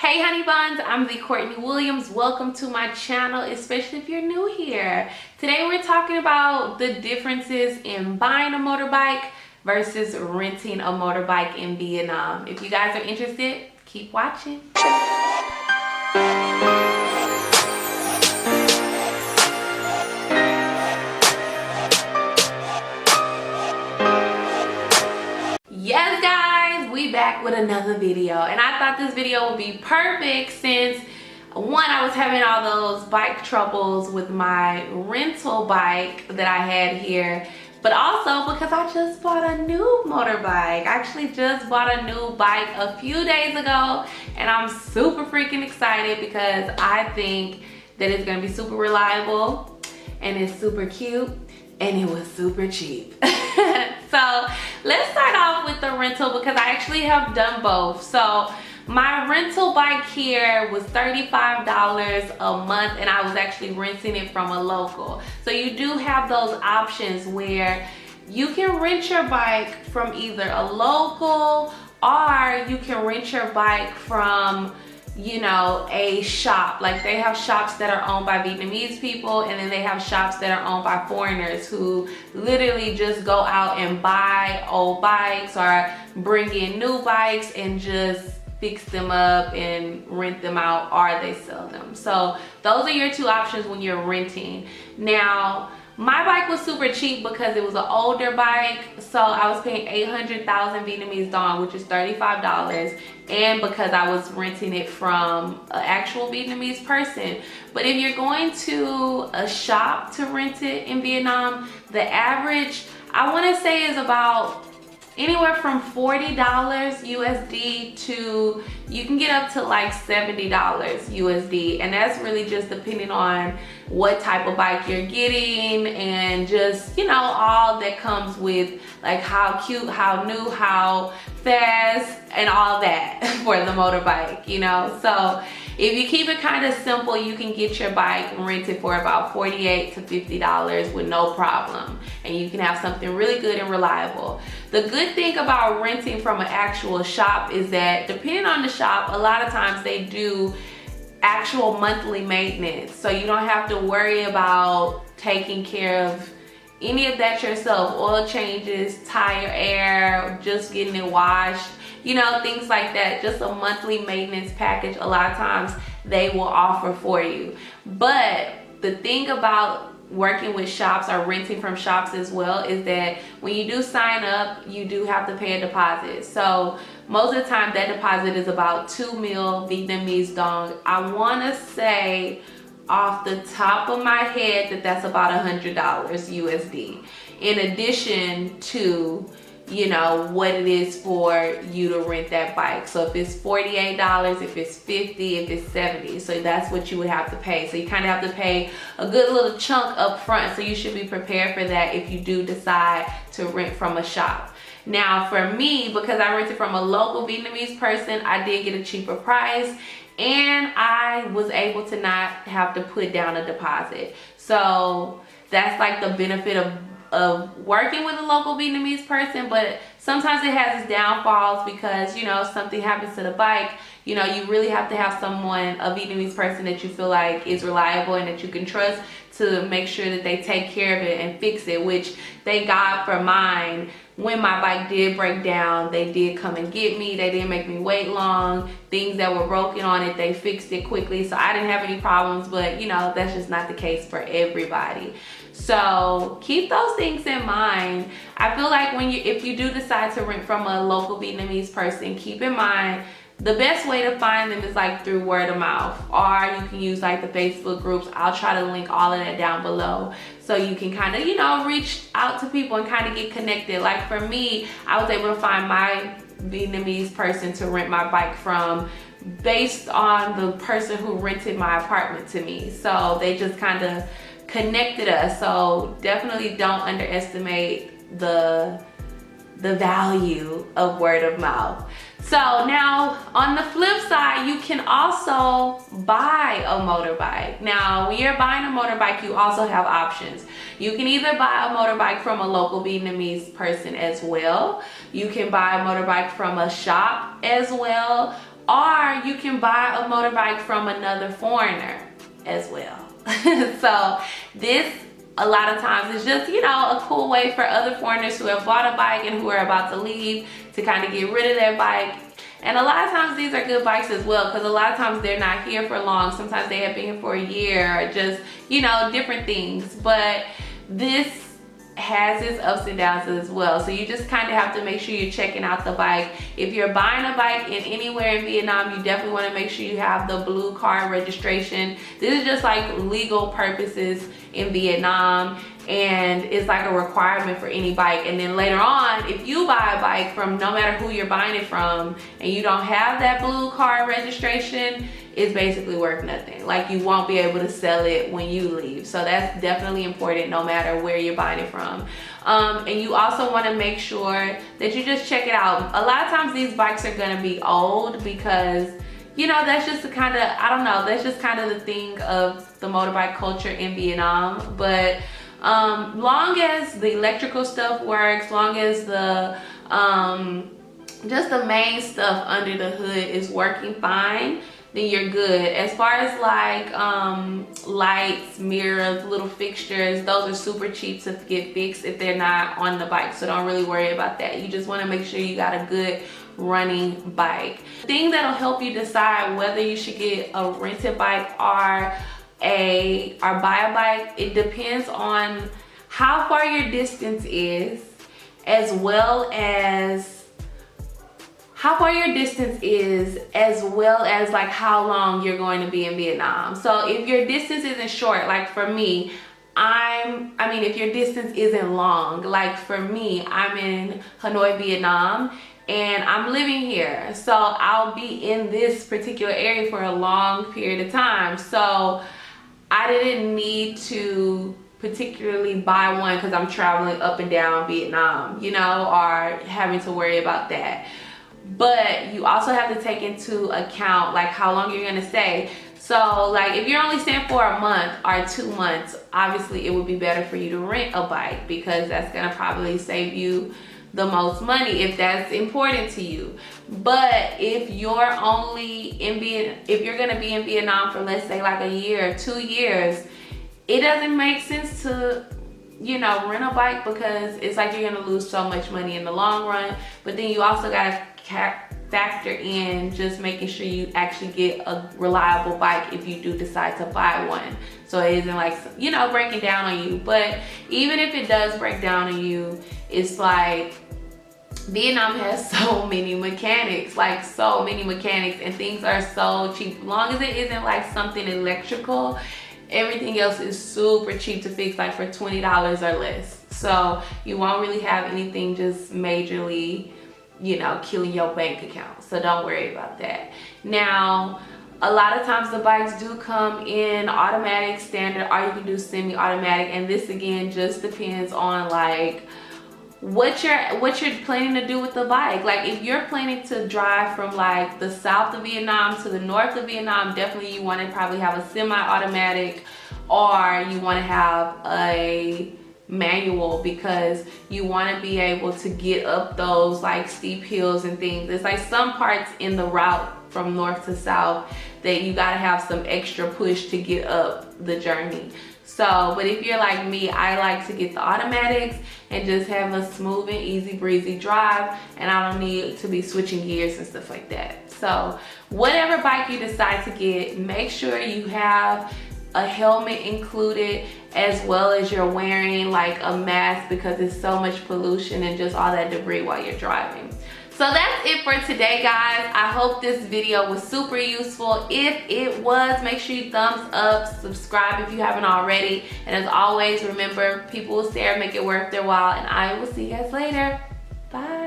Hey honey buns, I'm the Courtney Williams. Welcome to my channel, especially if you're new here. Today we're talking about the differences in buying a motorbike versus renting a motorbike in Vietnam. If you guys are interested, keep watching. Yes guys, we back with another video, and I thought this video would be perfect since one, I was having all those bike troubles with my rental bike that I had here, but also because I just bought a new motorbike. I actually just bought a new bike a few days ago, and I'm super freaking excited because I think that it's gonna be super reliable and it's super cute and it was super cheap. So let's start off with the rental because I actually have done both. So my rental bike here was $35 a month, and I was actually renting it from a local. So you do have those options where you can rent your bike from either a local or you can rent your bike from, you know, a shop. Like they have shops that are owned by Vietnamese people, and then they have shops that are owned by foreigners who literally just go out and buy old bikes or bring in new bikes and just fix them up and rent them out, or they sell them. So those are your two options when you're renting. Now my bike was super cheap because it was an older bike, so I was paying 800,000 Vietnamese dong, which is $35, and because I was renting it from an actual Vietnamese person. But if you're going to a shop to rent it in Vietnam, the average, I want to say, is about anywhere from $40 USD to, you can get up to like $70 USD, and that's really just depending on what type of bike you're getting and just, you know, all that comes with like how cute, how new, how fast, and all that for the motorbike, you know. So if you keep it kind of simple, you can get your bike rented for about $48 to $50 with no problem, and you can have something really good and reliable. The good thing about renting from an actual shop is that depending on the shop, a lot of times they do actual monthly maintenance, so you don't have to worry about taking care of any of that yourself. Oil changes, tire air, just getting it washed, you know, things like that. Just a monthly maintenance package a lot of times they will offer for you. But the thing about working with shops or renting from shops as well is that when you do sign up, you do have to pay a deposit. So most of the time that deposit is about 2 mil Vietnamese dong. I want to say off the top of my head that that's about $100 USD, in addition to, you know, what it is for you to rent that bike. So if it's $48, if it's $50, if it's $70, so that's what you would have to pay. So you kind of have to pay a good little chunk up front, so you should be prepared for that if you do decide to rent from a shop. Now for me, because I rented from a local Vietnamese person, I did get a cheaper price, and I was able to not have to put down a deposit. So that's like the benefit of working with a local Vietnamese person. But sometimes it has its downfalls because, you know, if something happens to the bike, you know, you really have to have someone, a Vietnamese person that you feel like is reliable and that you can trust to make sure that they take care of it and fix it, which thank God for mine. When my bike did break down, they did come and get me. They didn't make me wait long. Things that were broken on it, they fixed it quickly, so I didn't have any problems. But you know, that's just not the case for everybody. So keep those things in mind. I feel like if you do decide to rent from a local Vietnamese person, keep in mind the best way to find them is like through word of mouth, or you can use like the Facebook groups. I'll try to link all of that down below so you can kind of, you know, reach out to people and kind of get connected. Like for me, I was able to find my Vietnamese person to rent my bike from based on the person who rented my apartment to me. So they just kind of connected us. So definitely don't underestimate the value of word of mouth. So now on the flip side, you can also buy a motorbike. Now when you're buying a motorbike, you also have options. You can either buy a motorbike from a local Vietnamese person as well. You can buy a motorbike from a shop as well, or you can buy a motorbike from another foreigner as well. So this, a lot of times, is just, you know, a cool way for other foreigners who have bought a bike and who are about to leave to kind of get rid of their bike. And a lot of times these are good bikes as well, because a lot of times they're not here for long. Sometimes they have been here for a year, or just, you know, different things. But this has its ups and downs as well. So you just kind of have to make sure you're checking out the bike. If you're buying a bike in anywhere in Vietnam, you definitely want to make sure you have the blue card registration. This is just like legal purposes in Vietnam, and it's like a requirement for any bike. And then later on, if you buy a bike from no matter who you're buying it from and you don't have that blue card registration, it's basically worth nothing. Like, you won't be able to sell it when you leave. So that's definitely important no matter where you're buying it from. And you also want to make sure that you just check it out. A lot of times these bikes are going to be old because, you know, that's just the kind of, I don't know, that's just kind of the thing of the motorbike culture in Vietnam. But long as the electrical stuff works, long as the just the main stuff under the hood is working fine, then you're good. As far as like lights, mirrors, little fixtures, those are super cheap to get fixed if they're not on the bike. So don't really worry about that. You just want to make sure you got a good running bike. The thing that'll help you decide whether you should get a rented bike or buy a bike, it depends on how far your distance is, as well as like how long you're going to be in Vietnam. So if your distance isn't short, like for me, if your distance isn't long, like for me, I'm in Hanoi, Vietnam, and I'm living here. So I'll be in this particular area for a long period of time. So I didn't need to particularly buy one because I'm traveling up and down Vietnam, you know, or having to worry about that. But you also have to take into account like how long you're gonna stay. So like if you're only staying for a month or 2 months, obviously it would be better for you to rent a bike, because that's gonna probably save you the most money if that's important to you. But if you're only if you're gonna be in Vietnam for, let's say, like a year or 2 years, it doesn't make sense to, you know, rent a bike, because it's like you're gonna lose so much money in the long run. But then you also gotta factor in just making sure you actually get a reliable bike if you do decide to buy one, so it isn't like, you know, breaking down on you. But even if it does break down on you, it's like Vietnam has so many mechanics, and things are so cheap. As long as it isn't like something electrical, everything else is super cheap to fix, like for $20 or less. So you won't really have anything just majorly, you know, killing your bank account. So don't worry about that. Now, a lot of times the bikes do come in automatic, standard, or you can do semi-automatic. And this again just depends on like what you're planning to do with the bike. Like if you're planning to drive from like the south of Vietnam to the north of Vietnam, definitely you want to probably have a semi-automatic, or you want to have a manual, because you want to be able to get up those like steep hills and things. It's like some parts in the route from north to south that you got to have some extra push to get up the journey. So, but if you're like me, I like to get the automatics and just have a smooth and easy breezy drive, and I don't need to be switching gears and stuff like that. So whatever bike you decide to get, make sure you have a helmet included, as well as you're wearing like a mask, because there's so much pollution and just all that debris while you're driving. So that's it for today, guys. I hope this video was super useful. If it was, make sure you thumbs up, subscribe if you haven't already. And as always, remember, people will stare, make it worth their while, and I will see you guys later. Bye.